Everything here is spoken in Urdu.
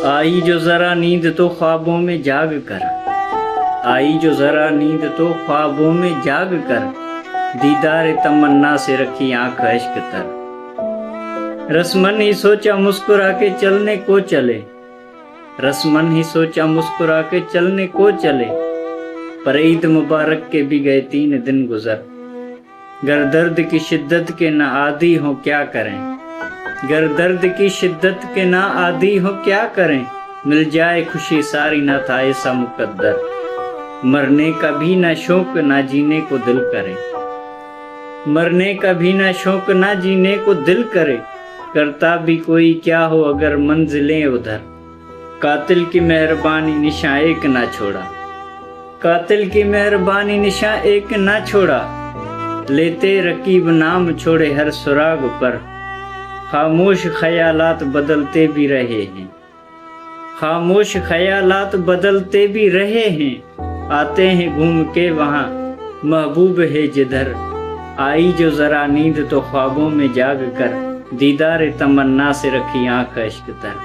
آئی جو ذرا نیند تو خوابوں میں جاگ کر، آئی جو ذرا نیند تو خوابوں میں جاگ کر، دیدار تمنا سے رکھی آنکھ اشک تر۔ رسمن ہی سوچا مسکرا کے چلنے کو چلے، رسمن ہی سوچا مسکرا کے چلنے کو چلے، پر عید مبارک کے بھی گئے 3 دن گزر۔ گر درد کی شدت کے نہ عادی ہوں کیا کریں، گر درد کی شدت کے نہ عادی ہو کیا کریں، مل جائے خوشی ساری نہ تھا ایسا مقدر، مرنے کا بھی نہ شوق نہ جینے کو دل کرے، مرنے کا بھی نہ شوق نہ جینے کو دل کرے، کرتا بھی کوئی کیا ہو اگر منزلیں ادھر، قاتل کی مہربانی نشاں ایک نہ چھوڑا، قاتل کی مہربانی نشاں ایک نہ چھوڑا، لیتے رقیب نام چھوڑے ہر سراغ پر، خاموش خیالات بدلتے بھی رہے ہیں، خاموش خیالات بدلتے بھی رہے ہیں، آتے ہیں گھوم کے وہاں محبوب ہے جدھر، آئی جو ذرا نیند تو خوابوں میں جاگ کر، دیدار تمنا سے رکھی آنکھ اشک تر۔